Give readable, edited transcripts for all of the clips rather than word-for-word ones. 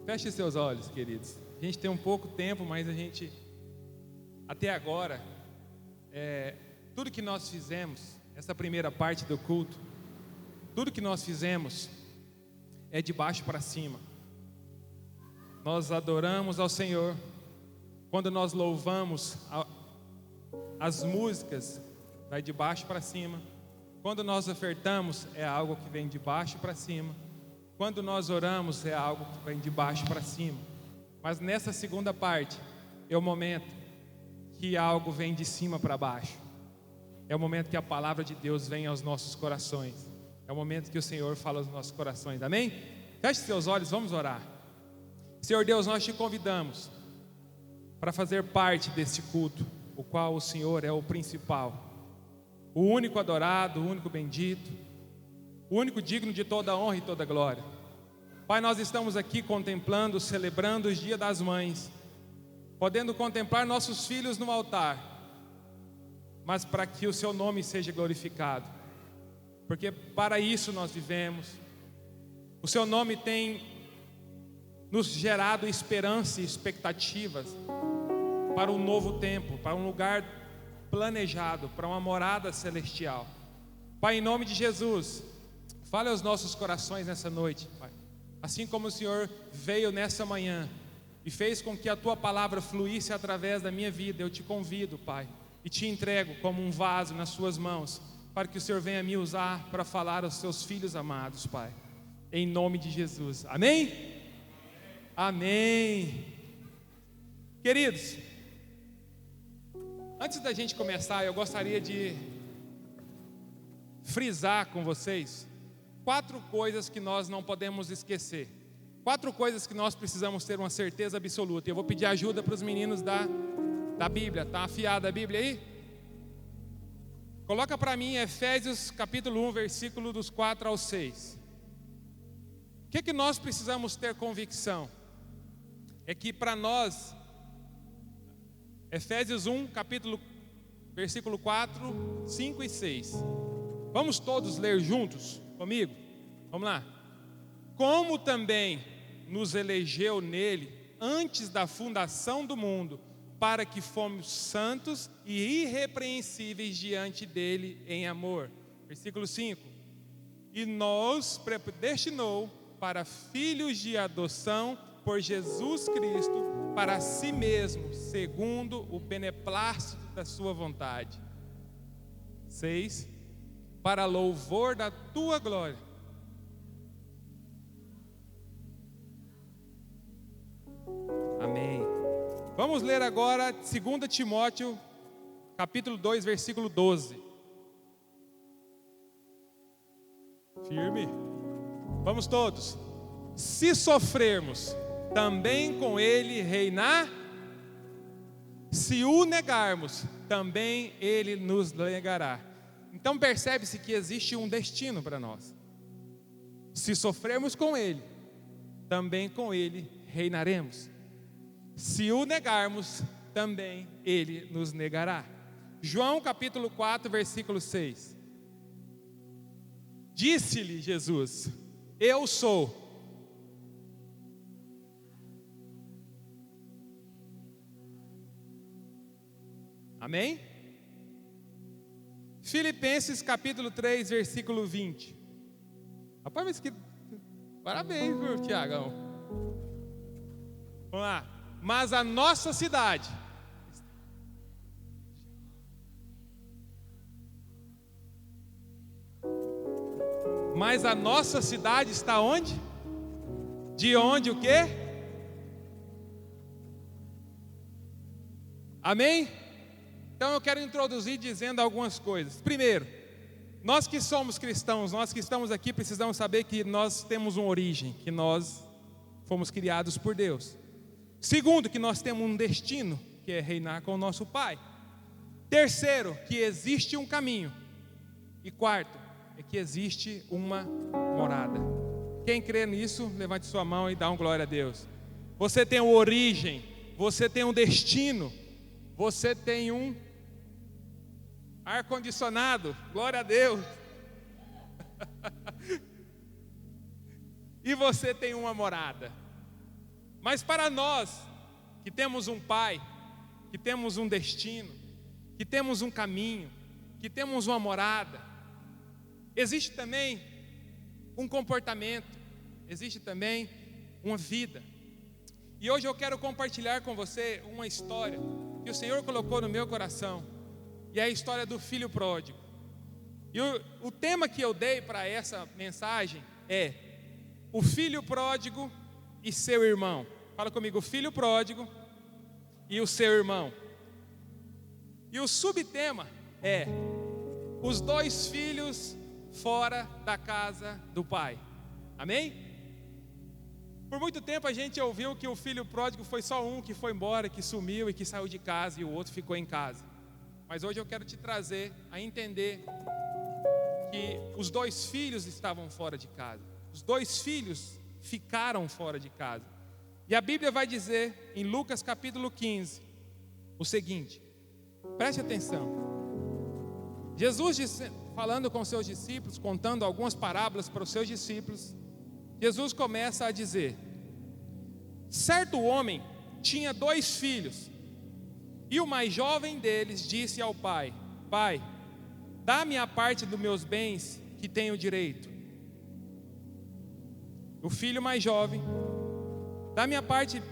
Feche seus olhos, queridos. A gente tem um pouco tempo, mas a gente, até agora, tudo que nós fizemos, essa primeira parte do culto, tudo que nós fizemos é de baixo para cima. Nós adoramos ao Senhor. Quando nós louvamos, as músicas vai de baixo para cima. Quando nós ofertamos, é algo que vem de baixo para cima. Quando nós oramos, é algo que vem de baixo para cima. Mas nessa segunda parte, é o momento que algo vem de cima para baixo. É o momento que a palavra de Deus vem aos nossos corações. É o momento que o Senhor fala aos nossos corações, amém? Feche seus olhos, vamos orar. Senhor Deus, nós te convidamos para fazer parte desse culto, o qual o Senhor é o principal, o único adorado, o único bendito, o único digno de toda honra e toda glória. Pai, nós estamos aqui contemplando, celebrando os Dias das Mães, podendo contemplar nossos filhos no altar, mas para que o seu nome seja glorificado, porque para isso nós vivemos. O seu nome tem nos gerado esperança e expectativas para um novo tempo, para um lugar planejado, para uma morada celestial. Pai, em nome de Jesus, fale aos nossos corações nessa noite, Pai. Assim como o Senhor veio nessa manhã e fez com que a tua palavra fluísse através da minha vida, eu te convido, Pai, e te entrego como um vaso nas suas mãos, para que o Senhor venha me usar para falar aos seus filhos amados, Pai. Em nome de Jesus, amém? Amém. Queridos, antes da gente começar, eu gostaria de frisar com vocês 4 coisas que nós não podemos esquecer. 4 coisas que nós precisamos ter uma certeza absoluta. Eu vou pedir ajuda para os meninos da Bíblia. Tá afiada a Bíblia aí? Coloca para mim Efésios capítulo 1, versículo dos 4 ao 6. O que nós precisamos ter convicção? É que para nós, Efésios 1, versículo 4, 5 e 6. Vamos todos ler juntos comigo? Vamos lá. Como também nos elegeu nele antes da fundação do mundo, para que fomos santos e irrepreensíveis diante dele em amor. Versículo 5. E nos predestinou para filhos de adoção por Jesus Cristo, para si mesmo, segundo o beneplácito da sua vontade. 6. Para louvor da tua glória. Amém. Vamos ler agora 2 Timóteo, capítulo 2, versículo 12. Firme. Vamos todos. Se sofrermos, também com ele reinar. Se o negarmos, também ele nos negará. Então percebe-se que existe um destino para nós. Se sofrermos com ele, também com ele reinaremos. Se o negarmos, também ele nos negará. João capítulo 4, versículo 6. Disse-lhe Jesus: eu sou. Amém? Filipenses capítulo 3, versículo 20. Rapaz, mas que... Parabéns, viu, Tiagão? Vamos lá. Mas a nossa cidade está onde? De onde o quê? Amém? Então eu quero introduzir dizendo algumas coisas. Primeiro, nós que somos cristãos, nós que estamos aqui, precisamos saber que nós temos uma origem, que nós fomos criados por Deus. Segundo, que nós temos um destino, que é reinar com o nosso Pai. Terceiro, que existe um caminho. E quarto, é que existe uma morada. Quem crê nisso, levante sua mão e dá um glória a Deus. Você tem uma origem, você tem um destino, você tem um ar-condicionado, glória a Deus. E você tem uma morada. Mas para nós, que temos um pai, que temos um destino, que temos um caminho, que temos uma morada, existe também um comportamento, existe também uma vida. E hoje eu quero compartilhar com você uma história que o Senhor colocou no meu coração, e é a história do filho pródigo. E o tema que eu dei para essa mensagem é o filho pródigo e seu irmão. Fala comigo, o filho pródigo e o seu irmão. E o subtema é os dois filhos fora da casa do pai. Amém? Por muito tempo a gente ouviu que o filho pródigo foi só um que foi embora, que sumiu e que saiu de casa, e o outro ficou em casa. Mas hoje eu quero te trazer a entender que os dois filhos estavam fora de casa. Os dois filhos ficaram fora de casa. E a Bíblia vai dizer em Lucas capítulo 15 o seguinte, preste atenção. Jesus disse, falando com seus discípulos, contando algumas parábolas para os seus discípulos, Jesus começa a dizer: certo homem tinha 2 filhos, e o mais jovem deles disse ao pai: pai, dá-me a parte dos meus bens que tenho direito. O filho mais jovem: dá-me a parte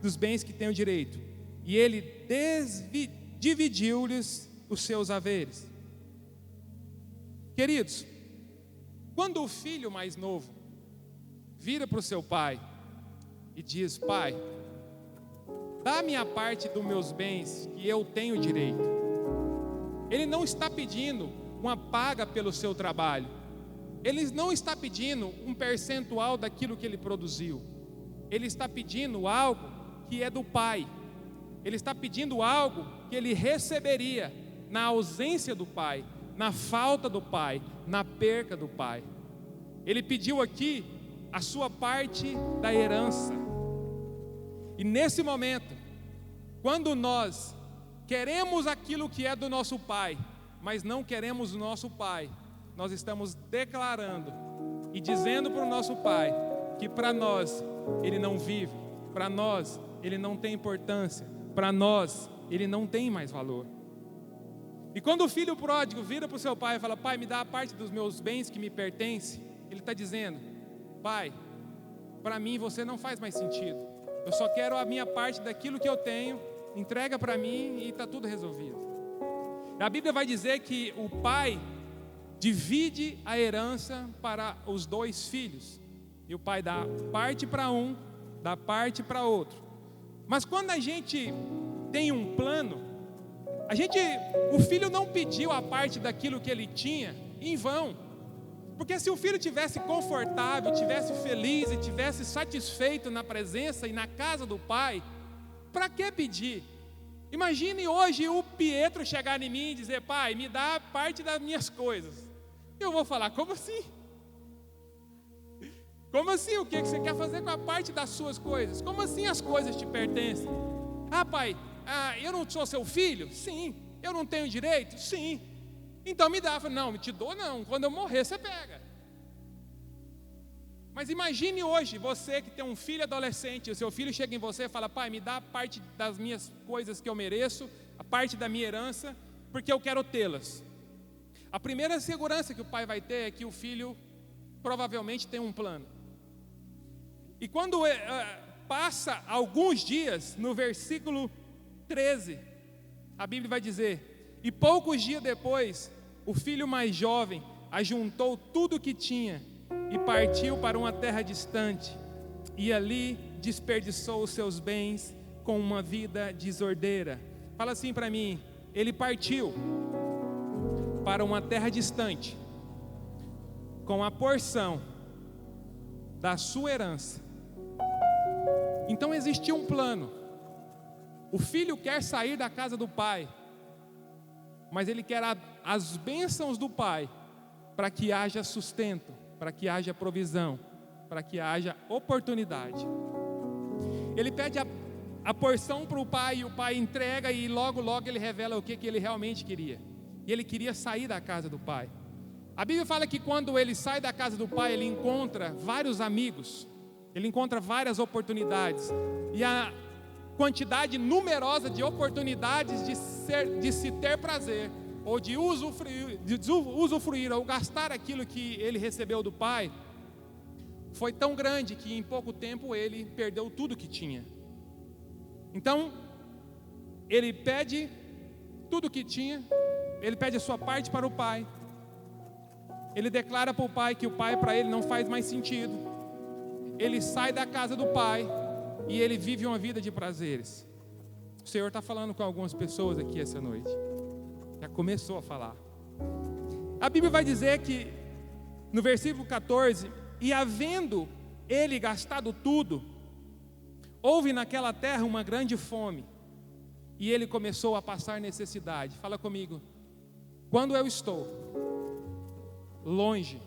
dos bens que tenho direito. E ele dividiu-lhes os seus haveres. Queridos, quando o filho mais novo vira para o seu pai e diz: pai, dá-me a parte dos meus bens que eu tenho direito, ele não está pedindo uma paga pelo seu trabalho, ele não está pedindo um percentual daquilo que ele produziu, ele está pedindo algo que é do pai, ele está pedindo algo que ele receberia na ausência do pai, na falta do pai, na perca do pai. Ele pediu aqui a sua parte da herança. E nesse momento, quando nós queremos aquilo que é do nosso pai, mas não queremos o nosso pai, nós estamos declarando e dizendo para o nosso pai que para nós ele não vive, para nós ele não tem importância, para nós ele não tem mais valor. E quando o filho pródigo vira para o seu pai e fala: pai, me dá a parte dos meus bens que me pertence, ele está dizendo: pai, para mim você não faz mais sentido, eu só quero a minha parte daquilo que eu tenho, entrega para mim e está tudo resolvido. A Bíblia vai dizer que o pai divide a herança para os 2 filhos, e o pai dá parte para um, dá parte para outro. Mas quando a gente tem um plano, o filho não pediu a parte daquilo que ele tinha em vão, porque se o filho tivesse confortável, tivesse feliz e tivesse satisfeito na presença e na casa do pai, para que pedir? Imagine hoje o Pietro chegar em mim e dizer: pai, me dá parte das minhas coisas. Eu vou falar: como assim? Como assim? O que você quer fazer com a parte das suas coisas? Como assim as coisas te pertencem? Ah, pai, eu não sou seu filho? Sim. Eu não tenho direito? Sim. Então me dá. Eu falei: não, te dou não. Quando eu morrer você pega. Mas imagine hoje você que tem um filho adolescente, o seu filho chega em você e fala: pai, me dá a parte das minhas coisas que eu mereço, a parte da minha herança, porque eu quero tê-las. A primeira segurança que o pai vai ter é que o filho provavelmente tem um plano. E quando passa alguns dias, no versículo 13, a Bíblia vai dizer: e poucos dias depois, o filho mais jovem ajuntou tudo o que tinha e partiu para uma terra distante, e ali desperdiçou os seus bens com uma vida desordeira. Fala assim para mim: ele partiu para uma terra distante, com a porção da sua herança. Então existia um plano. O filho quer sair da casa do pai, mas ele quer as bênçãos do pai, para que haja sustento, para que haja provisão, para que haja oportunidade. Ele pede a porção para o pai, e o pai entrega, e logo ele revela o que ele realmente queria. E ele queria sair da casa do pai. A Bíblia fala que quando ele sai da casa do pai, ele encontra vários amigos. Ele encontra várias oportunidades. E a quantidade numerosa de oportunidades de se ter prazer, ou de usufruir, ou gastar aquilo que ele recebeu do Pai, foi tão grande que em pouco tempo ele perdeu tudo que tinha. Então, ele pede tudo que tinha, ele pede a sua parte para o Pai. Ele declara para o Pai que o Pai para ele não faz mais sentido. Ele sai da casa do Pai e ele vive uma vida de prazeres. O Senhor está falando com algumas pessoas aqui essa noite. Já começou a falar. A Bíblia vai dizer que no versículo 14: e havendo ele gastado tudo, houve naquela terra uma grande fome, e ele começou a passar necessidade. Fala comigo. Quando eu estou longe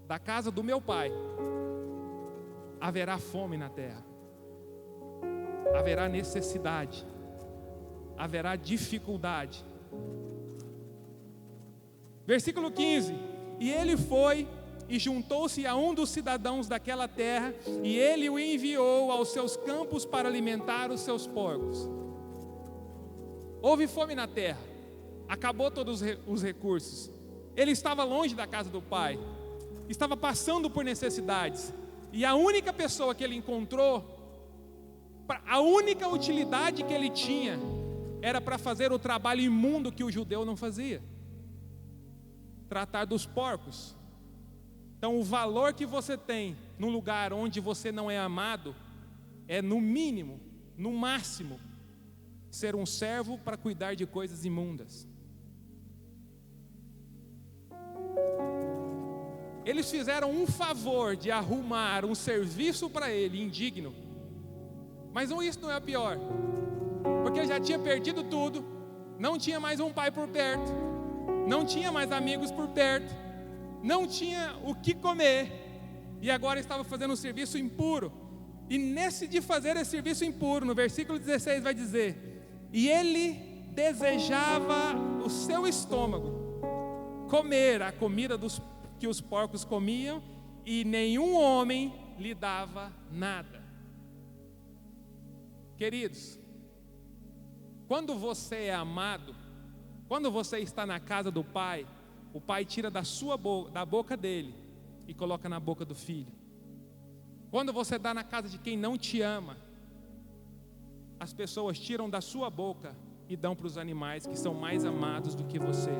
da casa do meu Pai, haverá fome na terra, haverá necessidade, haverá dificuldade. Versículo 15: e ele foi e juntou-se a um dos cidadãos daquela terra, e ele o enviou aos seus campos para alimentar os seus porcos. Houve fome na terra, acabou todos os recursos. Ele estava longe da casa do Pai, estava passando por necessidades, e a única pessoa que ele encontrou, a única utilidade que ele tinha, era para fazer o trabalho imundo que o judeu não fazia: tratar dos porcos. Então, o valor que você tem num lugar onde você não é amado é, no mínimo, no máximo, ser um servo para cuidar de coisas imundas. Eles fizeram um favor de arrumar um serviço para ele indigno. Mas isso não é o pior, porque ele já tinha perdido tudo, não tinha mais um pai por perto, não tinha mais amigos por perto, não tinha o que comer, e agora estava fazendo um serviço impuro. E nesse de fazer esse serviço impuro, no versículo 16 vai dizer: e ele desejava o seu estômago comer a comida que os porcos comiam, e nenhum homem lhe dava nada. Queridos, quando você é amado, quando você está na casa do Pai, o Pai tira da boca dele e coloca na boca do filho. Quando você está na casa de quem não te ama, as pessoas tiram da sua boca e dão para os animais que são mais amados do que você.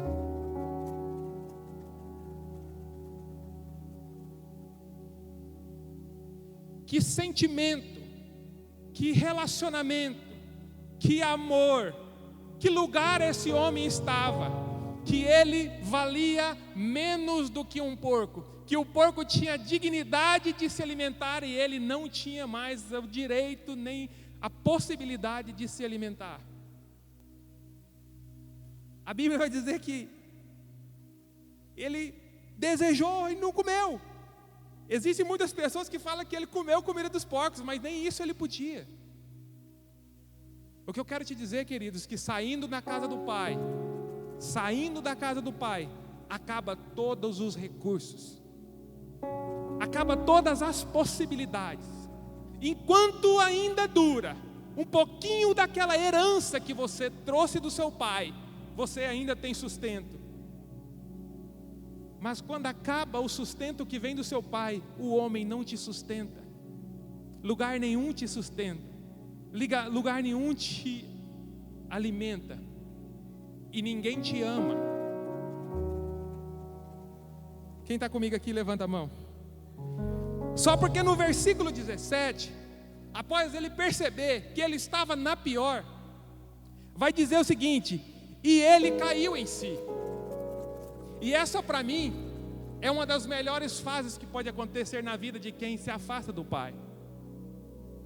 Que sentimento, que relacionamento, que amor, que lugar esse homem estava, que ele valia menos do que um porco, que o porco tinha dignidade de se alimentar e ele não tinha mais o direito nem a possibilidade de se alimentar. A Bíblia vai dizer que ele desejou e não comeu. Existem muitas pessoas que falam que ele comeu comida dos porcos, mas nem isso ele podia. O que eu quero te dizer, queridos, que saindo da casa do Pai, acaba todos os recursos, acaba todas as possibilidades. Enquanto ainda dura um pouquinho daquela herança que você trouxe do seu pai, você ainda tem sustento. Mas quando acaba o sustento que vem do seu pai, o homem não te sustenta. Lugar nenhum te sustenta. Lugar nenhum te alimenta. E ninguém te ama. Quem está comigo aqui, levanta a mão. Só porque no versículo 17, após ele perceber que ele estava na pior, vai dizer o seguinte: e ele caiu em si. E essa para mim é uma das melhores fases que pode acontecer na vida de quem se afasta do Pai.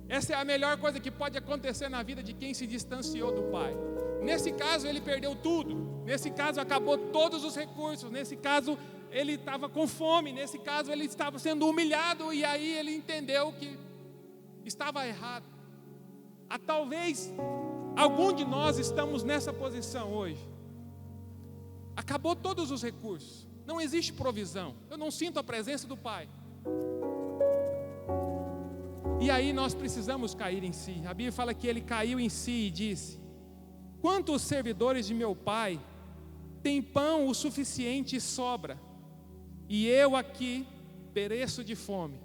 Essa é a melhor coisa que pode acontecer na vida de quem se distanciou do Pai. Nesse caso ele perdeu tudo, nesse caso acabou todos os recursos, nesse caso ele estava com fome, nesse caso ele estava sendo humilhado, e aí ele entendeu que estava errado. Talvez algum de nós estamos nessa posição hoje. Acabou todos os recursos, não existe provisão, eu não sinto a presença do Pai. E aí nós precisamos cair em si. A Bíblia fala que ele caiu em si e disse: quantos servidores de meu pai têm pão o suficiente e sobra, e eu aqui pereço de fome?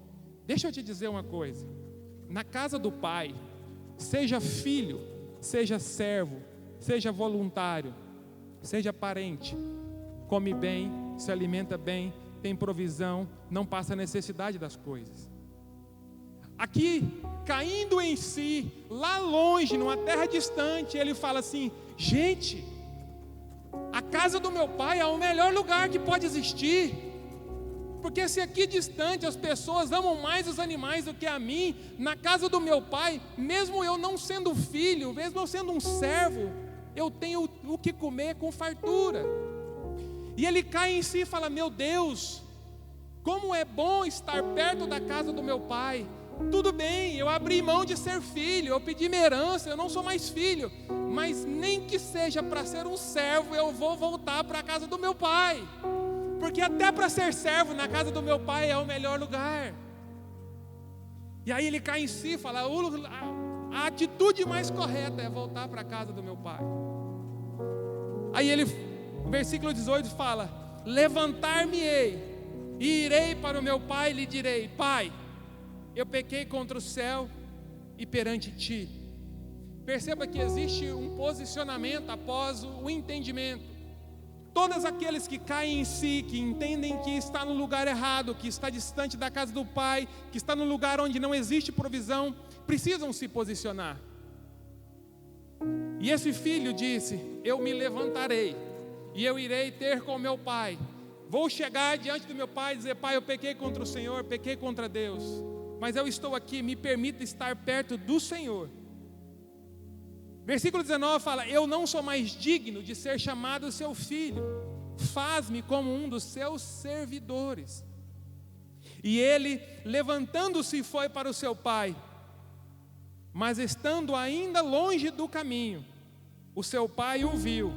Deixa eu te dizer uma coisa: na casa do pai, seja filho, seja servo, seja voluntário, seja parente, come bem, se alimenta bem, tem provisão, não passa necessidade das coisas. Aqui, caindo em si, lá longe, numa terra distante, ele fala assim: gente, a casa do meu pai é o melhor lugar que pode existir, porque se aqui distante as pessoas amam mais os animais do que a mim, na casa do meu pai, mesmo eu não sendo filho, mesmo eu sendo um servo, eu tenho o que comer com fartura. E ele cai em si e fala: meu Deus, como é bom estar perto da casa do meu pai. Tudo bem, eu abri mão de ser filho, eu pedi minha herança, eu não sou mais filho, mas nem que seja para ser um servo, eu vou voltar para a casa do meu pai, porque até para ser servo na casa do meu pai é o melhor lugar. E aí ele cai em si e fala: a atitude mais correta é voltar para a casa do meu pai. Aí ele, no versículo 18 fala: levantar-me-ei e irei para o meu pai e lhe direi: pai, eu pequei contra o céu e perante ti. Perceba que existe um posicionamento após o entendimento. Todos aqueles que caem em si, que entendem que está no lugar errado, que está distante da casa do pai, que está no lugar onde não existe provisão, precisam se posicionar. E esse filho disse: eu me levantarei e eu irei ter com meu pai. Vou chegar diante do meu pai e dizer: pai, eu pequei contra o Senhor, pequei contra Deus, mas eu estou aqui, me permita estar perto do Senhor. Versículo 19 fala: eu não sou mais digno de ser chamado seu filho, faz-me como um dos seus servidores. E ele, levantando-se, foi para o seu pai. Mas estando ainda longe do caminho, o seu pai o viu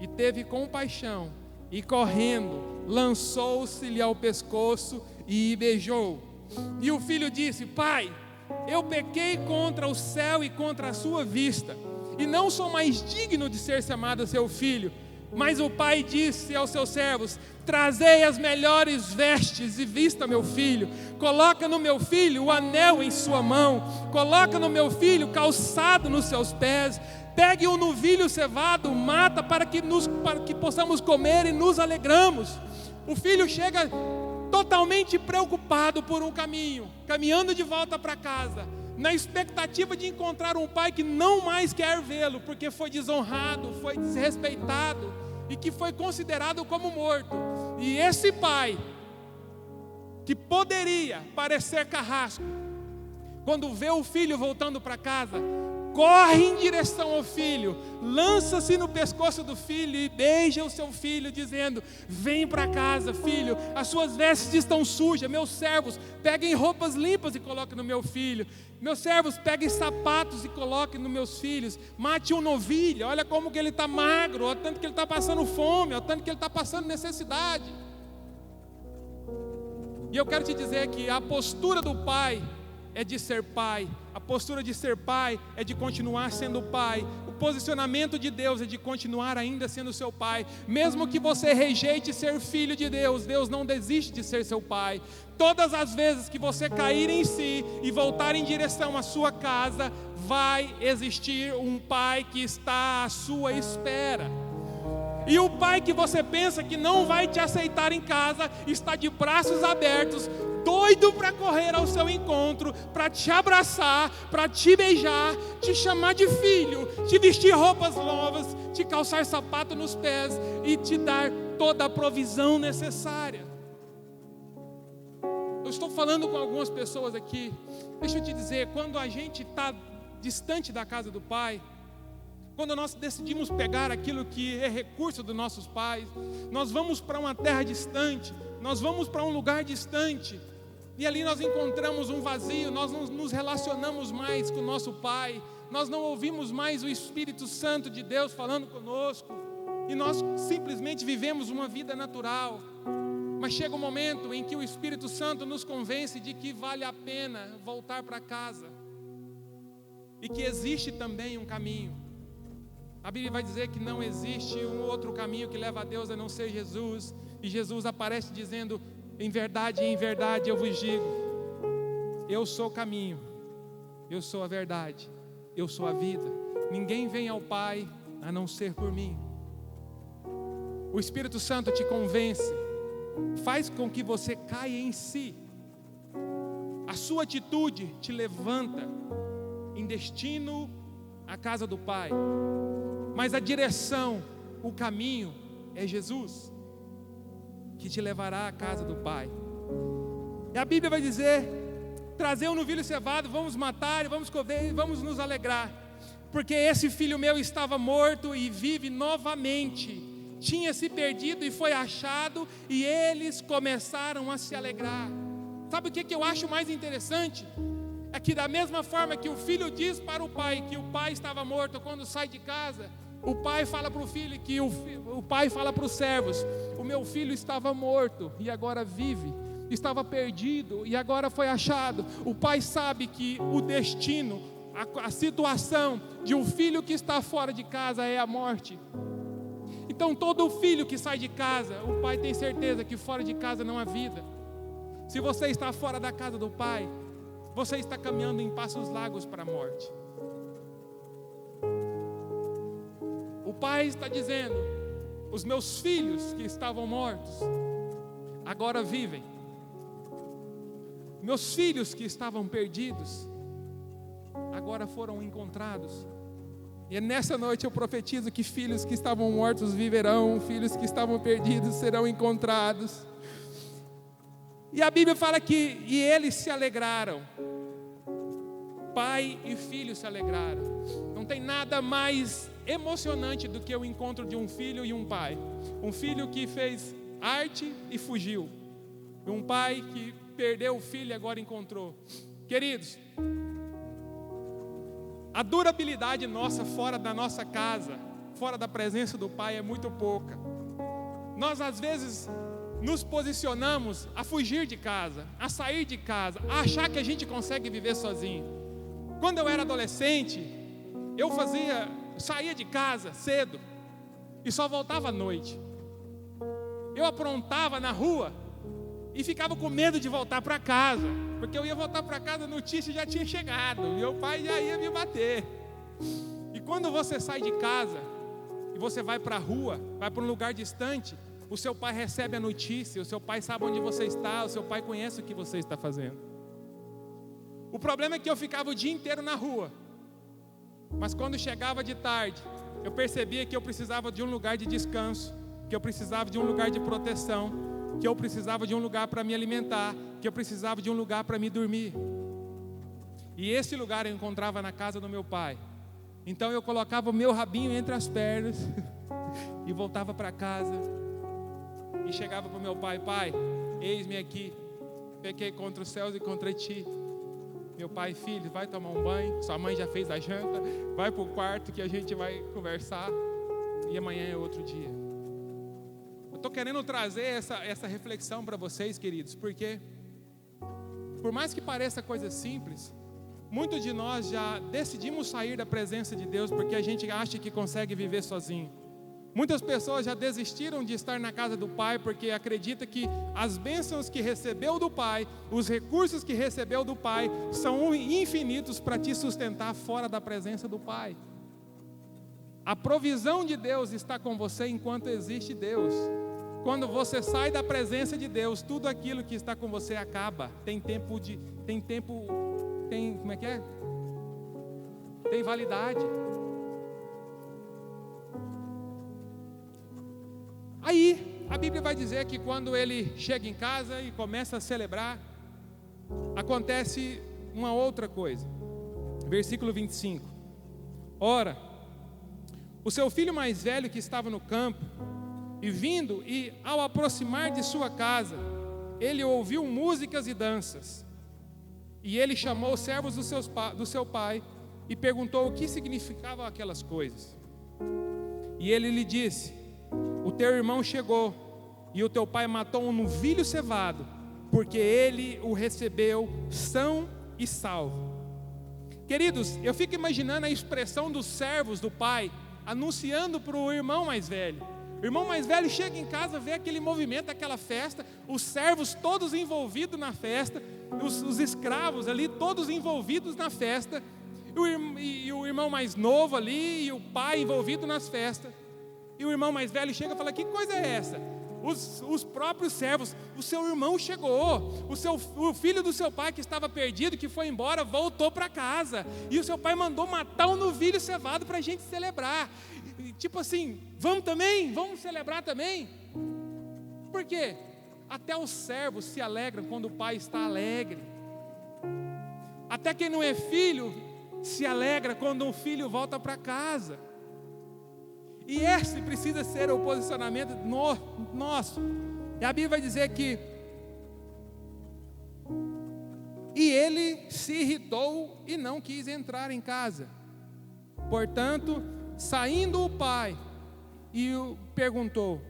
e teve compaixão, e correndo, lançou-se-lhe ao pescoço e beijou. E o filho disse: pai, eu pequei contra o céu e contra a sua vista, e não sou mais digno de ser chamado seu filho. Mas o pai disse aos seus servos: trazei as melhores vestes e vista meu filho, coloca no meu filho o anel em sua mão, coloca no meu filho calçado nos seus pés, pegue um novilho cevado, mata para que possamos comer e nos alegramos. O filho chega totalmente preocupado por um caminho, caminhando de volta para casa, na expectativa de encontrar um pai que não mais quer vê-lo, porque foi desonrado, foi desrespeitado e que foi considerado como morto. E esse pai, que poderia parecer carrasco, quando vê o filho voltando para casa, corre em direção ao filho, lança-se no pescoço do filho e beija o seu filho, dizendo: vem para casa, filho, as suas vestes estão sujas. Meus servos, peguem roupas limpas e coloquem no meu filho. Meus servos, peguem sapatos e coloquem nos meus filhos. Mate um novilho, olha como que ele está magro, olha tanto que ele está passando fome, olha tanto que ele está passando necessidade. E eu quero te dizer que a postura do pai é de ser pai. A postura de ser pai é de continuar sendo pai. O posicionamento de Deus é de continuar ainda sendo seu pai. Mesmo que você rejeite ser filho de Deus, Deus não desiste de ser seu pai. Todas as vezes que você cair em si e voltar em direção à sua casa, vai existir um pai que está à sua espera. E o pai que você pensa que não vai te aceitar em casa, está de braços abertos, doido para correr ao seu encontro, para te abraçar, para te beijar, te chamar de filho, te vestir roupas novas, te calçar sapato nos pés e te dar toda a provisão necessária. Eu estou falando com algumas pessoas aqui. Deixa eu te dizer, quando a gente está distante da casa do pai, quando nós decidimos pegar aquilo que é recurso dos nossos pais, nós vamos para uma terra distante, nós vamos para um lugar distante, e ali nós encontramos um vazio, nós não nos relacionamos mais com o nosso pai, nós não ouvimos mais o Espírito Santo de Deus falando conosco, e nós simplesmente vivemos uma vida natural. Mas chega um momento em que o Espírito Santo nos convence de que vale a pena voltar para casa. E que existe também um caminho. A Bíblia vai dizer que não existe um outro caminho que leva a Deus a não ser Jesus. E Jesus aparece dizendo: em verdade eu vos digo, eu sou o caminho, eu sou a verdade, eu sou a vida. Ninguém vem ao Pai a não ser por mim. O Espírito Santo te convence, faz com que você caia em si. A sua atitude te levanta em destino à casa do Pai. Mas a direção, o caminho é Jesus, que te levará à casa do Pai. E a Bíblia vai dizer: trazer um novilho cevado, vamos matar, vamos comer, vamos nos alegrar, porque esse filho meu estava morto e vive novamente, tinha se perdido e foi achado, e eles começaram a se alegrar. Sabe o que eu acho mais interessante? É que da mesma forma que o filho diz para o pai que o pai estava morto quando sai de casa, o pai fala para o filho que o pai fala para os servos: o meu filho estava morto e agora vive, estava perdido e agora foi achado. O pai sabe que o destino, a situação de um filho que está fora de casa é a morte. Então todo filho que sai de casa, o pai tem certeza que fora de casa não há vida. Se você está fora da casa do pai, você está caminhando em passos largos para a morte. O pai está dizendo: os meus filhos que estavam mortos, agora vivem. Meus filhos que estavam perdidos, agora foram encontrados. E nessa noite eu profetizo que filhos que estavam mortos viverão, filhos que estavam perdidos serão encontrados. E a Bíblia fala que eles se alegraram. Pai e filho se alegraram. Não tem nada mais emocionante do que o encontro de um filho e um pai. Um filho que fez arte e fugiu. Um pai que perdeu o filho e agora encontrou. Queridos, a durabilidade nossa fora da nossa casa, fora da presença do Pai, é muito pouca. Nós às vezes nos posicionamos a fugir de casa, a sair de casa, a achar que a gente consegue viver sozinho. Quando eu era adolescente, eu saía de casa cedo e só voltava à noite. Eu aprontava na rua e ficava com medo de voltar para casa, porque eu ia voltar para casa, a notícia já tinha chegado, meu pai já ia me bater. E quando você sai de casa e você vai para a rua, vai para um lugar distante, o seu pai recebe a notícia, o seu pai sabe onde você está, o seu pai conhece o que você está fazendo. O problema é que eu ficava o dia inteiro na rua, mas quando chegava de tarde, eu percebia que eu precisava de um lugar de descanso, que eu precisava de um lugar de proteção, que eu precisava de um lugar para me alimentar, que eu precisava de um lugar para me dormir. E esse lugar eu encontrava na casa do meu pai. Então eu colocava o meu rabinho entre as pernas e voltava para casa e chegava para o meu pai: pai, eis-me aqui, pequei contra os céus e contra ti. Meu pai: filho, vai tomar um banho, sua mãe já fez a janta, vai para o quarto que a gente vai conversar e amanhã é outro dia. Eu estou querendo trazer essa reflexão para vocês, queridos, porque por mais que pareça coisa simples, muitos de nós já decidimos sair da presença de Deus porque a gente acha que consegue viver sozinho. Muitas pessoas já desistiram de estar na casa do Pai porque acreditam que as bênçãos que recebeu do Pai, os recursos que recebeu do Pai, são infinitos para te sustentar fora da presença do Pai. A provisão de Deus está com você enquanto existe Deus. Quando você sai da presença de Deus, tudo aquilo que está com você acaba. Tem validade. Aí, a Bíblia vai dizer que quando ele chega em casa e começa a celebrar, acontece uma outra coisa. Versículo 25. Ora, o seu filho mais velho que estava no campo, e vindo, e ao aproximar de sua casa, ele ouviu músicas e danças. E ele chamou os servos do seu pai e perguntou o que significavam aquelas coisas. E ele lhe disse: o teu irmão chegou, e o teu pai matou um novilho cevado, porque ele o recebeu são e salvo. Queridos, eu fico imaginando a expressão dos servos do pai, anunciando para o irmão mais velho. O irmão mais velho chega em casa, vê aquele movimento, aquela festa, os servos todos envolvidos na festa, os escravos ali todos envolvidos na festa, e o irmão mais novo ali, e o pai envolvido nas festas. E o irmão mais velho chega e fala: que coisa é essa? Os próprios servos, o seu irmão chegou, o filho do seu pai que estava perdido, que foi embora, voltou para casa, e o seu pai mandou matar um novilho cevado para a gente celebrar. Tipo assim, vamos também? Vamos celebrar também? Por quê? Até os servos se alegram quando o pai está alegre. Até quem não é filho se alegra quando um filho volta para casa. E esse precisa ser o posicionamento nosso. E a Bíblia vai dizer que e ele se irritou e não quis entrar em casa. Portanto, saindo o pai e o perguntou,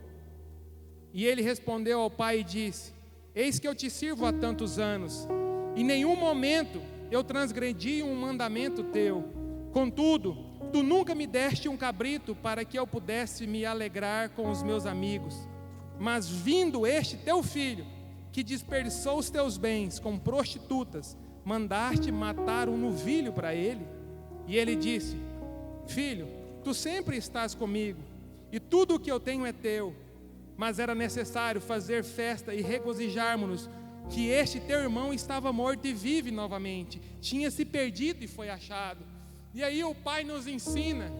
e ele respondeu ao pai e disse: eis que eu te sirvo há tantos anos, em nenhum momento eu transgredi um mandamento teu. Contudo, tu nunca me deste um cabrito para que eu pudesse me alegrar com os meus amigos. Mas vindo este teu filho, que desperdiçou os teus bens com prostitutas, mandaste matar um novilho para ele? E ele disse: filho, tu sempre estás comigo, e tudo o que eu tenho é teu. Mas era necessário fazer festa e regozijarmos-nos, que este teu irmão estava morto e vive novamente, tinha se perdido e foi achado. E aí o pai nos ensina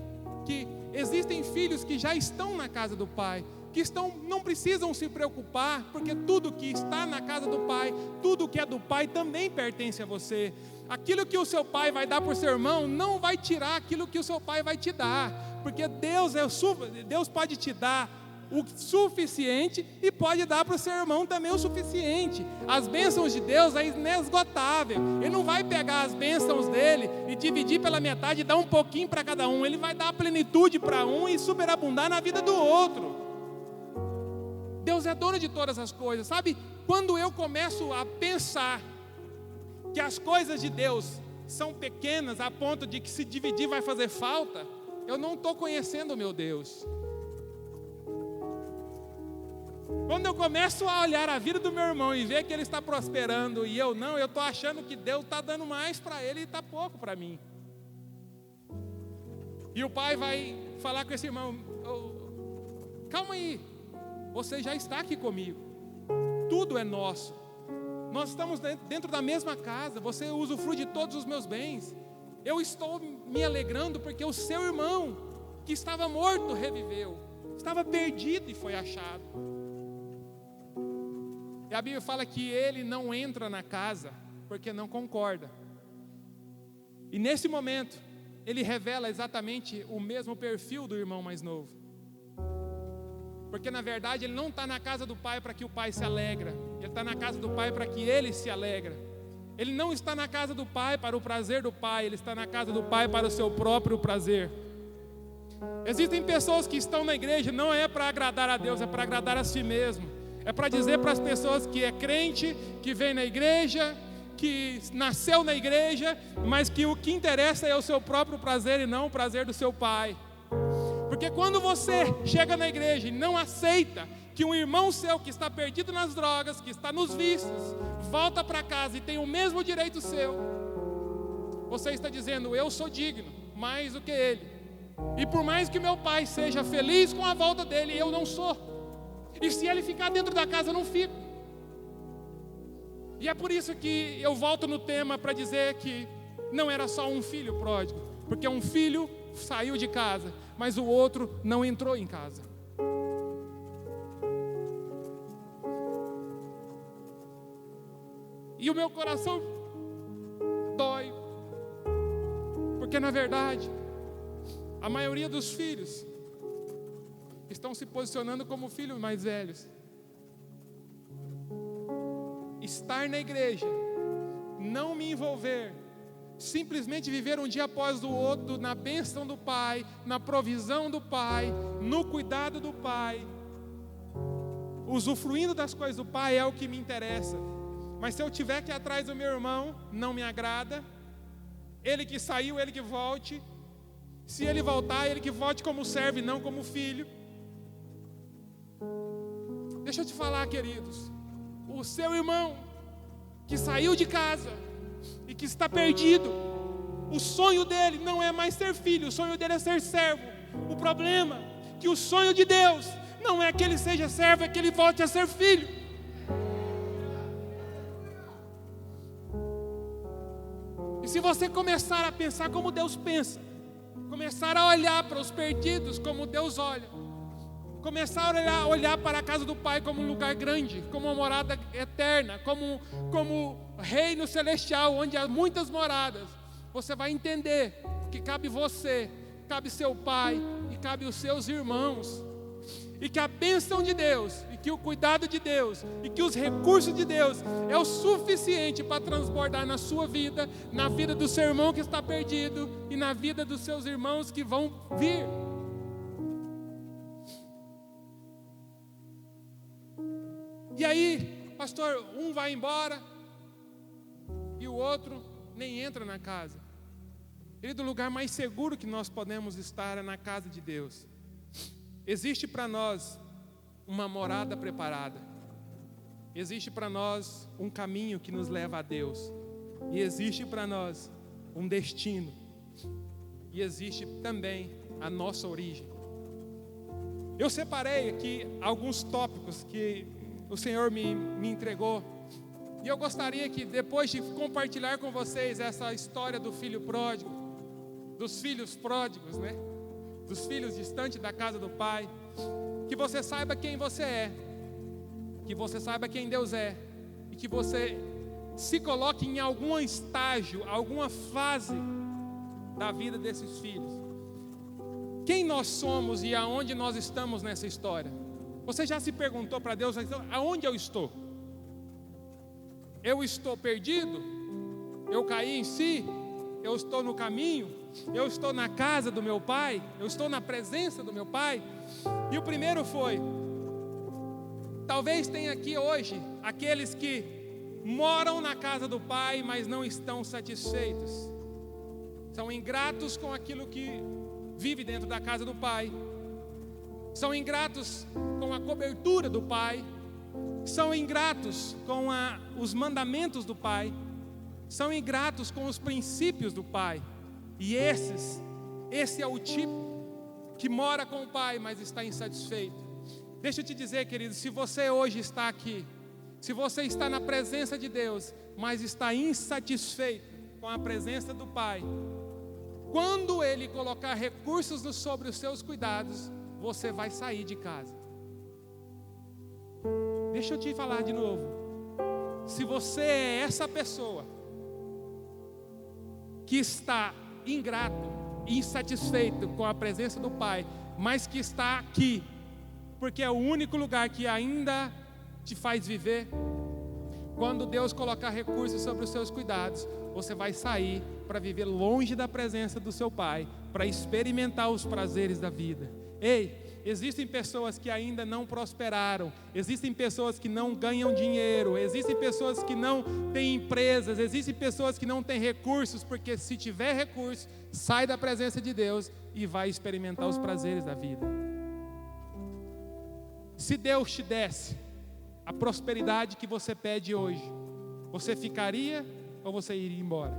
que existem filhos que já estão na casa do pai, que não precisam se preocupar, porque tudo que está na casa do pai, tudo que é do pai também pertence a você. Aquilo que o seu pai vai dar para o seu irmão não vai tirar aquilo que o seu pai vai te dar, porque Deus pode te dar o suficiente e pode dar para o seu irmão também o suficiente. As bênçãos de Deus é inesgotável. Ele não vai pegar as bênçãos dele e dividir pela metade e dar um pouquinho para cada um. Ele vai dar a plenitude para um e superabundar na vida do outro. Deus é dono de todas as coisas, sabe? Quando eu começo a pensar que as coisas de Deus são pequenas a ponto de que se dividir vai fazer falta, eu não estou conhecendo o meu Deus. Quando eu começo a olhar a vida do meu irmão e ver que ele está prosperando e eu não, eu estou achando que Deus está dando mais para ele e está pouco para mim. E o pai vai falar com esse irmão: calma aí, você já está aqui comigo, tudo é nosso, nós estamos dentro da mesma casa, você usufrui de todos os meus bens. Eu estou me alegrando porque o seu irmão, que estava morto, reviveu, estava perdido e foi achado. E a Bíblia fala que ele não entra na casa porque não concorda. E nesse momento, ele revela exatamente o mesmo perfil do irmão mais novo. Porque na verdade ele não está na casa do pai para que o pai se alegra. Ele está na casa do pai para que ele se alegra. Ele não está na casa do pai para o prazer do pai, ele está na casa do pai para o seu próprio prazer. Existem pessoas que estão na igreja, não é para agradar a Deus, é para agradar a si mesmo. É para dizer para as pessoas que é crente, que vem na igreja, que nasceu na igreja, mas que o que interessa é o seu próprio prazer e não o prazer do seu pai. Porque quando você chega na igreja e não aceita que um irmão seu que está perdido nas drogas, que está nos vícios, volta para casa e tem o mesmo direito seu, você está dizendo: eu sou digno, mais do que ele. E por mais que meu pai seja feliz com a volta dele, eu não sou. E se ele ficar dentro da casa, eu não fico. E é por isso que eu volto no tema para dizer que não era só um filho pródigo, porque um filho saiu de casa, mas o outro não entrou em casa. E o meu coração dói, porque na verdade a maioria dos filhos estão se posicionando como filhos mais velhos. Estar na igreja, não me envolver, simplesmente viver um dia após o outro na bênção do pai, na provisão do pai, no cuidado do pai, usufruindo das coisas do Pai é o que me interessa. Mas se eu tiver que ir atrás do meu irmão, não me agrada. Ele que saiu, ele que volte. Se ele voltar, ele que volte como servo e não como filho. Deixa eu te falar, queridos. O seu irmão que saiu de casa e que está perdido, o sonho dele não é mais ser filho, o sonho dele é ser servo. O problema é que o sonho de Deus não é que ele seja servo, é que ele volte a ser filho. E se você começar a pensar como Deus pensa, começar a olhar para os perdidos como Deus olha, começar a olhar para a casa do Pai como um lugar grande, como uma morada eterna, como reino celestial, onde há muitas moradas, você vai entender que cabe você, cabe seu pai e cabe os seus irmãos. E que a bênção de Deus, e que o cuidado de Deus, e que os recursos de Deus é o suficiente para transbordar na sua vida, na vida do seu irmão que está perdido e na vida dos seus irmãos que vão vir. E aí, pastor, um vai embora e o outro nem entra na casa. Querido, o lugar mais seguro que nós podemos estar é na casa de Deus. Existe para nós uma morada preparada. Existe para nós um caminho que nos leva a Deus. E existe para nós um destino. E existe também a nossa origem. Eu separei aqui alguns tópicos que o Senhor me entregou. E eu gostaria que depois de compartilhar com vocês essa história do filho pródigo, dos filhos pródigos, né? Dos filhos distantes da casa do Pai, que você saiba quem você é, que você saiba quem Deus é, e que você se coloque em algum estágio, alguma fase da vida desses filhos. Quem nós somos e aonde nós estamos nessa história? Você já se perguntou para Deus, aonde eu estou? Eu estou perdido? Eu caí em si? Eu estou no caminho? Eu estou na casa do meu pai? Eu estou na presença do meu pai? E o primeiro foi, talvez tenha aqui hoje aqueles que moram na casa do pai, mas não estão satisfeitos. São ingratos com aquilo que vive dentro da casa do pai. São ingratos com a cobertura do pai. São ingratos com os mandamentos do pai. São ingratos com os princípios do pai. E esse é o tipo que mora com o pai, mas está insatisfeito. Deixa eu te dizer, querido, se você hoje está aqui, se você está na presença de Deus, mas está insatisfeito com a presença do pai, quando Ele colocar recursos sobre os seus cuidados, você vai sair de casa. Deixa eu te falar de novo. Se você é essa pessoa que está ingrato, insatisfeito com a presença do Pai, mas que está aqui, porque é o único lugar que ainda te faz viver, quando Deus colocar recursos sobre os seus cuidados, você vai sair para viver longe da presença do seu Pai, para experimentar os prazeres da vida. Ei, existem pessoas que ainda não prosperaram, existem pessoas que não ganham dinheiro, existem pessoas que não têm empresas, existem pessoas que não têm recursos, porque se tiver recurso, sai da presença de Deus e vai experimentar os prazeres da vida. Se Deus te desse a prosperidade que você pede hoje, você ficaria ou você iria embora?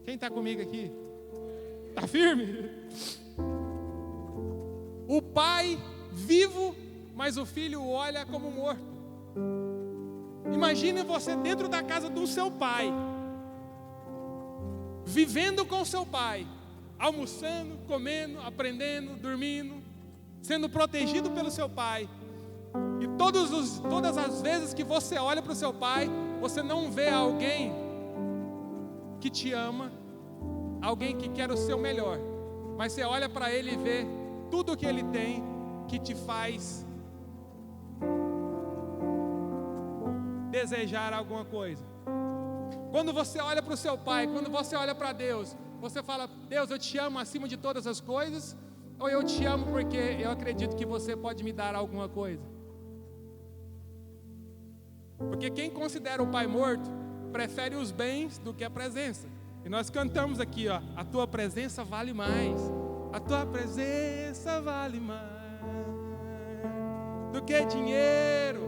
Quem está comigo aqui? Está firme? O pai vivo, mas o filho olha como morto. Imagine você dentro da casa do seu pai, vivendo com seu pai, almoçando, comendo, aprendendo, dormindo, sendo protegido pelo seu pai. E todas as vezes que você olha para o seu pai, você não vê alguém que te ama, alguém que quer o seu melhor, mas você olha para ele e vê tudo o que ele tem que te faz desejar alguma coisa. Quando você olha para o seu pai, quando você olha para Deus, você fala: Deus, eu te amo acima de todas as coisas? Ou eu te amo porque eu acredito que você pode me dar alguma coisa? Porque quem considera o pai morto prefere os bens do que a presença. E nós cantamos aqui, ó, a tua presença vale mais. A tua presença vale mais do que dinheiro,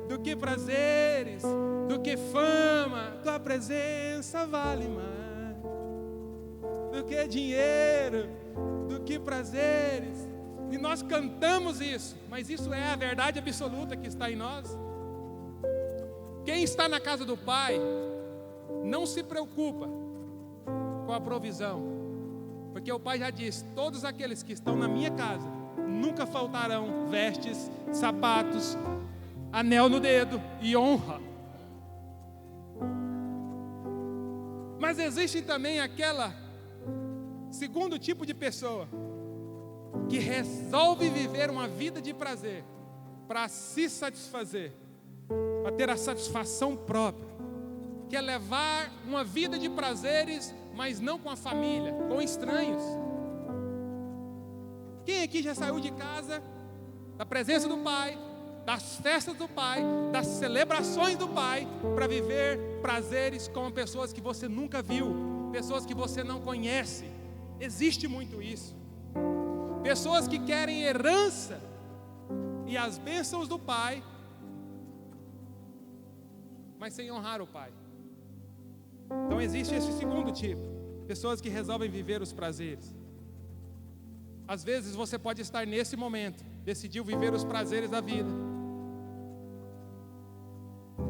do que prazeres, do que fama. Tua presença vale mais do que dinheiro, do que prazeres. E nós cantamos isso, mas isso é a verdade absoluta que está em nós. Quem está na casa do Pai não se preocupa com a provisão, porque o Pai já disse: todos aqueles que estão na minha casa nunca faltarão vestes, sapatos, anel no dedo e honra. Mas existe também aquela segundo tipo de pessoa que resolve viver uma vida de prazer para se satisfazer, para ter a satisfação própria, quer levar uma vida de prazeres, mas não com a família, com estranhos. Quem aqui já saiu de casa, da presença do Pai, das festas do Pai, das celebrações do Pai, para viver prazeres com pessoas que você nunca viu, pessoas que você não conhece? Existe muito isso. Pessoas que querem herança e as bênçãos do Pai, mas sem honrar o Pai. Então existe esse segundo tipo, pessoas que resolvem viver os prazeres. Às vezes você pode estar nesse momento, decidiu viver os prazeres da vida,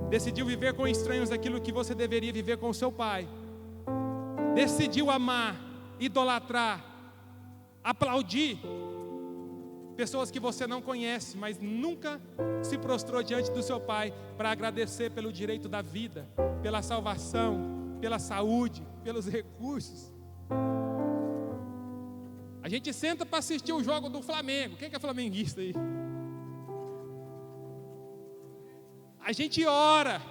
decidiu viver com estranhos aquilo que você deveria viver com o seu pai, decidiu amar, idolatrar, aplaudir pessoas que você não conhece, mas nunca se prostrou diante do seu pai para agradecer pelo direito da vida, pela salvação, pela saúde, pelos recursos. A gente senta para assistir o jogo do Flamengo. Quem que é flamenguista aí? A gente ora,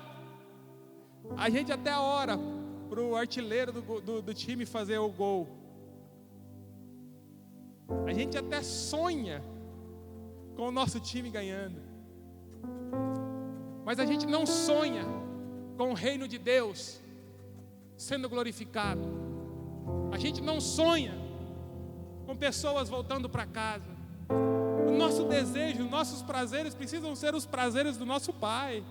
a gente até ora para o artilheiro do time fazer o gol. A gente até sonha com o nosso time ganhando, mas a gente não sonha com o reino de Deus sendo glorificado. A gente não sonha com pessoas voltando para casa. O nosso desejo, nossos prazeres precisam ser os prazeres do nosso Pai.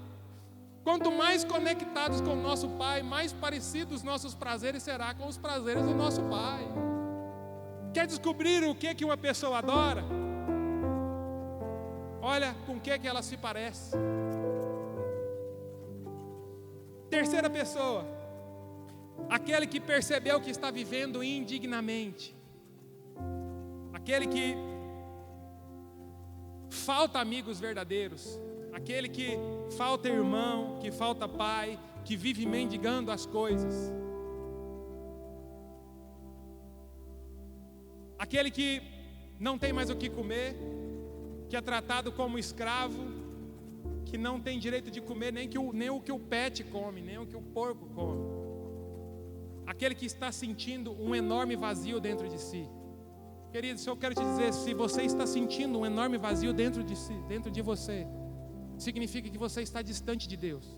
Quanto mais conectados com o nosso Pai, mais parecidos nossos prazeres será com os prazeres do nosso Pai. Quer descobrir o que uma pessoa adora? Olha com o que ela se parece. Terceira pessoa, aquele que percebeu que está vivendo indignamente, aquele que falta amigos verdadeiros, aquele que falta irmão, que falta pai, que vive mendigando as coisas, aquele que não tem mais o que comer, que é tratado como escravo, que não tem direito de comer nem o que o pet come, nem o que o porco come, aquele que está sentindo um enorme vazio dentro de si. Queridos, eu quero te dizer, se você está sentindo um enorme vazio dentro de si, dentro de você, significa que você está distante de Deus,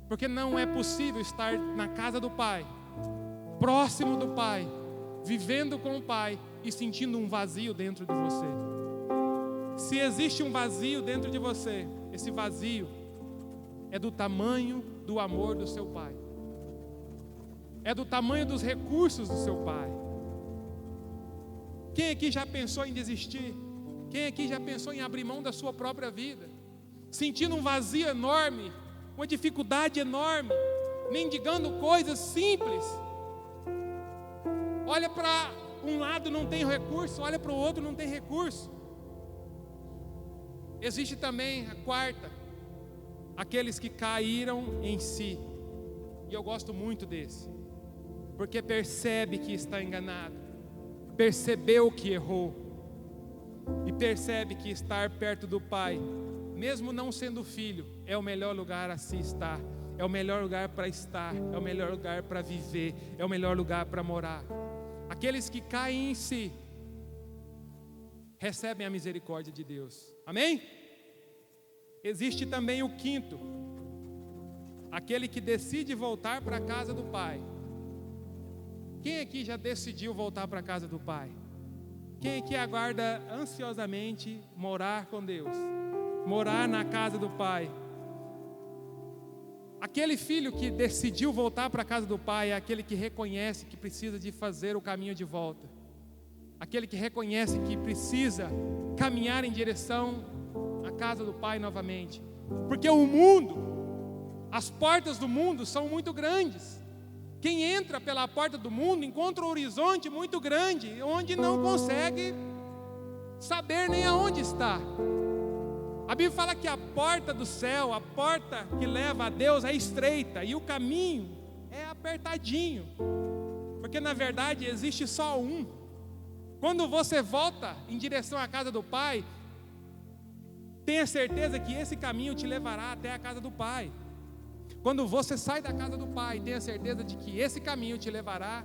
porque não é possível estar na casa do Pai, próximo do Pai, vivendo com o Pai e sentindo um vazio dentro de você. Se existe um vazio dentro de você, esse vazio é do tamanho do amor do seu Pai, é do tamanho dos recursos do seu Pai. Quem aqui já pensou em desistir? Quem aqui já pensou em abrir mão da sua própria vida? Sentindo um vazio enorme, uma dificuldade enorme, mendigando coisas simples. Olha para um lado, não tem recurso, olha para o outro, não tem recurso. Existe também a quarta, aqueles que caíram em si. E eu gosto muito desse, porque percebe que está enganado, percebeu que errou e percebe que estar perto do Pai, mesmo não sendo filho, é o melhor lugar a se estar, é o melhor lugar para estar, é o melhor lugar para viver, é o melhor lugar para morar. Aqueles que caem em si recebem a misericórdia de Deus. Amém? Existe também o quinto, aquele que decide voltar para a casa do Pai. Quem aqui já decidiu voltar para a casa do Pai? Quem aqui aguarda ansiosamente morar com Deus? Morar na casa do Pai? Aquele filho que decidiu voltar para a casa do Pai é aquele que reconhece que precisa de fazer o caminho de volta. Aquele que reconhece que precisa caminhar em direção à casa do Pai novamente. Porque o mundo, as portas do mundo são muito grandes. Quem entra pela porta do mundo encontra um horizonte muito grande, onde não consegue saber nem aonde está. A Bíblia fala que a porta do céu, a porta que leva a Deus é estreita e o caminho é apertadinho. Porque na verdade existe só um. Quando você volta em direção à casa do Pai, tenha certeza que esse caminho te levará até a casa do Pai. Quando você sai da casa do Pai, tenha certeza de que esse caminho te levará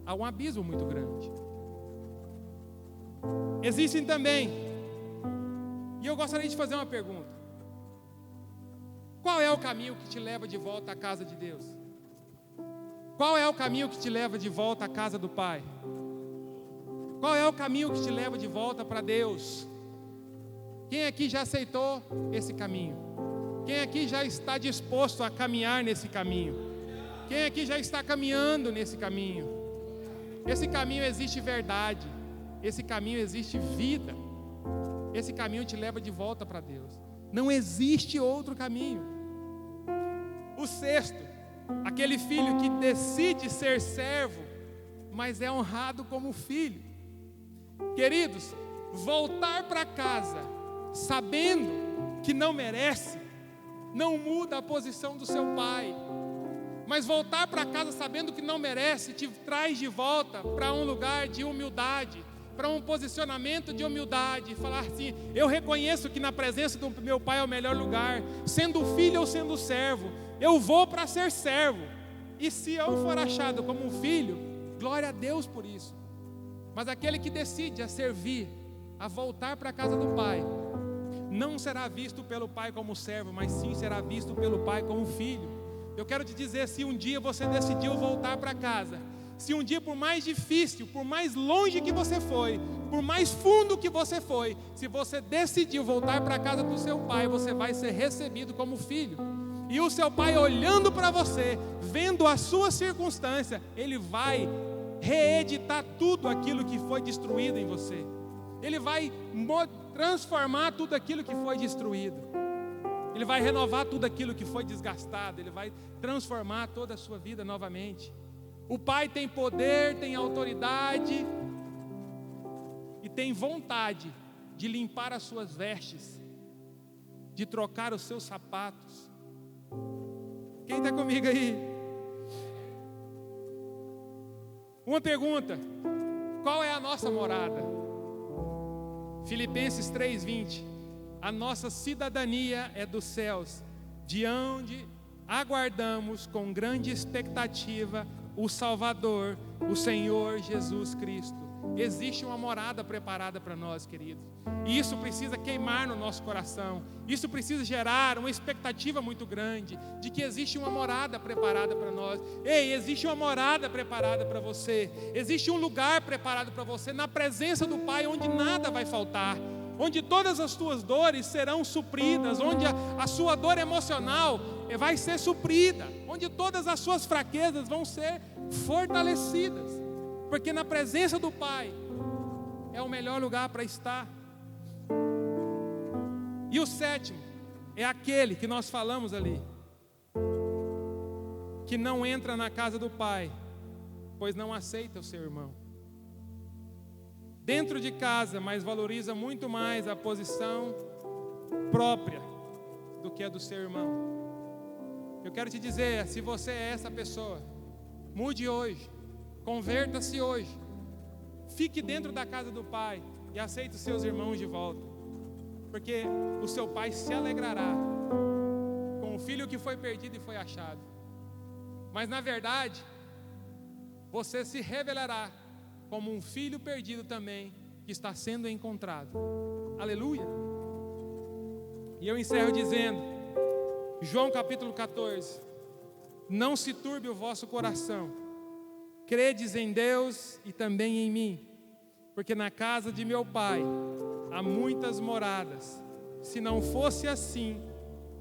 a um abismo muito grande. Existem também, e eu gostaria de fazer uma pergunta: qual é o caminho que te leva de volta à casa de Deus? Qual é o caminho que te leva de volta à casa do Pai? Qual é o caminho que te leva de volta para Deus? Quem aqui já aceitou esse caminho? Quem aqui já está disposto a caminhar nesse caminho? Quem aqui já está caminhando nesse caminho? Esse caminho existe verdade. Esse caminho existe vida. Esse caminho te leva de volta para Deus. Não existe outro caminho. O sexto, aquele filho que decide ser servo, mas é honrado como filho. Queridos, voltar para casa sabendo que não merece, não muda a posição do seu pai. Mas voltar para casa sabendo que não merece, te traz de volta para um lugar de humildade, para um posicionamento de humildade. Falar assim: eu reconheço que na presença do meu pai é o melhor lugar. Sendo filho ou sendo servo, eu vou para ser servo. E se eu for achado como um filho, glória a Deus por isso. Mas aquele que decide a servir, a voltar para a casa do pai, não será visto pelo pai como servo, mas sim será visto pelo pai como filho. Eu quero te dizer, se um dia você decidiu voltar para casa, se um dia, por mais difícil, por mais longe que você foi, por mais fundo que você foi, se você decidiu voltar para a casa do seu pai, você vai ser recebido como filho. E o seu pai, olhando para você, vendo a sua circunstância, ele vai reeditar tudo aquilo que foi destruído em você. Ele vai transformar tudo aquilo que foi destruído. Ele vai renovar tudo aquilo que foi desgastado. Ele vai transformar toda a sua vida novamente. O Pai tem poder, tem autoridade e tem vontade de limpar as suas vestes, de trocar os seus sapatos. Quem está comigo aí? Uma pergunta: qual é a nossa morada? Filipenses 3:20: a nossa cidadania é dos céus, de onde aguardamos com grande expectativa o Salvador, o Senhor Jesus Cristo. Existe uma morada preparada para nós, queridos, e isso precisa queimar no nosso coração. Isso precisa gerar uma expectativa muito grande de que existe uma morada preparada para nós. Ei, existe uma morada preparada para você. Existe um lugar preparado para você na presença do Pai, onde nada vai faltar, onde todas as tuas dores serão supridas, onde a sua dor emocional vai ser suprida, onde todas as suas fraquezas vão ser fortalecidas, porque na presença do Pai é o melhor lugar para estar. E o sétimo é aquele que nós falamos ali, que não entra na casa do Pai, pois não aceita o seu irmão. Dentro de casa, mas valoriza muito mais a posição própria do que a do seu irmão. Eu quero te dizer, se você é essa pessoa, mude hoje, converta-se hoje, fique dentro da casa do Pai e aceite os seus irmãos de volta, porque o seu Pai se alegrará com o filho que foi perdido e foi achado. Mas na verdade, você se revelará como um filho perdido também, que está sendo encontrado. Aleluia. E eu encerro dizendo, João capítulo 14, não se turbe o vosso coração, credes em Deus e também em mim, porque na casa de meu Pai há muitas moradas. Se não fosse assim,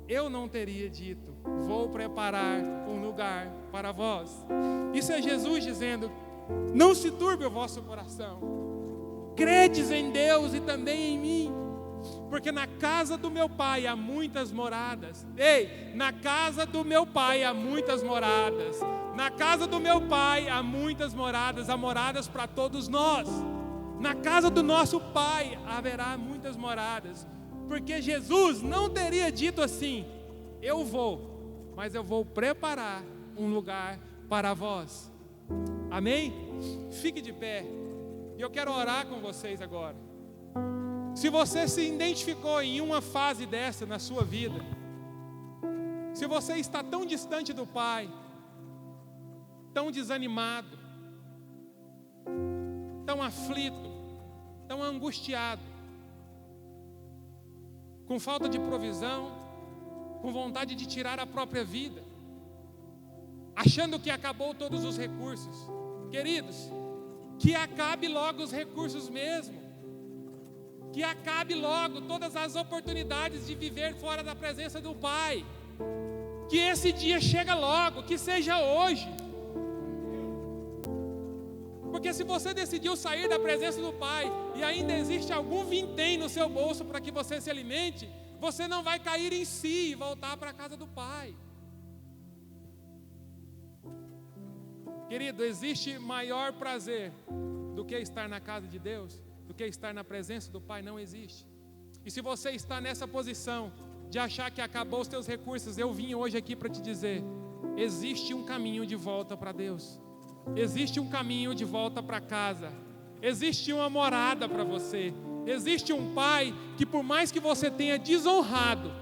eu não teria dito, vou preparar um lugar para vós. Isso é Jesus dizendo, não se turbe o vosso coração, credes em Deus e também em mim, porque na casa do meu Pai há muitas moradas. Ei, na casa do meu Pai há muitas moradas. Na casa do meu Pai há muitas moradas, há moradas para todos nós. Na casa do nosso Pai haverá muitas moradas, porque Jesus não teria dito assim, eu vou, mas eu vou preparar um lugar para vós. Amém? Fique de pé, e eu quero orar com vocês agora. Se você se identificou em uma fase dessa na sua vida, se você está tão distante do Pai, tão desanimado, tão aflito, tão angustiado, com falta de provisão, com vontade de tirar a própria vida, achando que acabou todos os recursos, queridos, que acabe logo os recursos mesmo, que acabe logo todas as oportunidades de viver fora da presença do Pai, que esse dia chegue logo, que seja hoje. Porque se você decidiu sair da presença do Pai e ainda existe algum vintém no seu bolso para que você se alimente, você não vai cair em si e voltar para a casa do Pai. Querido, existe maior prazer do que estar na casa de Deus, do que estar na presença do Pai? Não existe. E se você está nessa posição de achar que acabou os teus recursos, eu vim hoje aqui para te dizer, existe um caminho de volta para Deus. Existe um caminho de volta para casa. Existe uma morada para você. Existe um Pai que, por mais que você tenha desonrado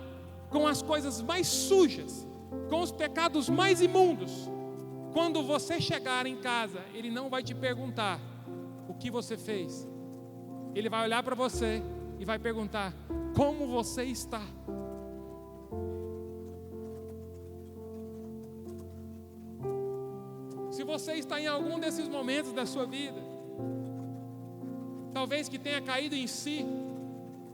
com as coisas mais sujas, com os pecados mais imundos, quando você chegar em casa, Ele não vai te perguntar o que você fez. Ele vai olhar para você e vai perguntar, como você está? Se você está em algum desses momentos da sua vida, talvez que tenha caído em si,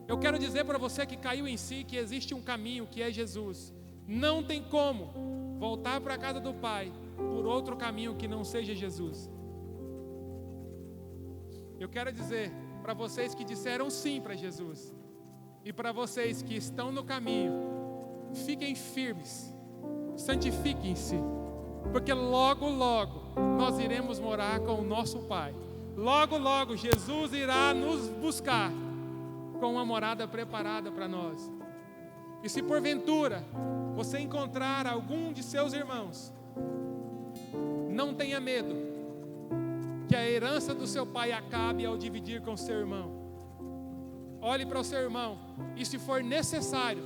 eu quero dizer para você que caiu em si, que existe um caminho, que é Jesus. Não tem como voltar para a casa do Pai por outro caminho que não seja Jesus. Eu quero dizer para vocês que disseram sim para Jesus, e para vocês que estão no caminho, fiquem firmes, santifiquem-se, porque logo, logo nós iremos morar com o nosso Pai. Logo, logo Jesus irá nos buscar com uma morada preparada para nós. E se porventura você encontrar algum de seus irmãos, não tenha medo que a herança do seu pai acabe ao dividir com o seu irmão. Olhe para o seu irmão e, se for necessário,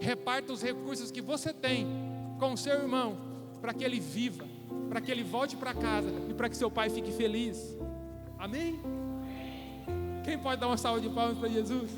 reparta os recursos que você tem com o seu irmão, para que ele viva, para que ele volte para casa e para que seu pai fique feliz. Amém? Quem pode dar uma salva de palmas para Jesus?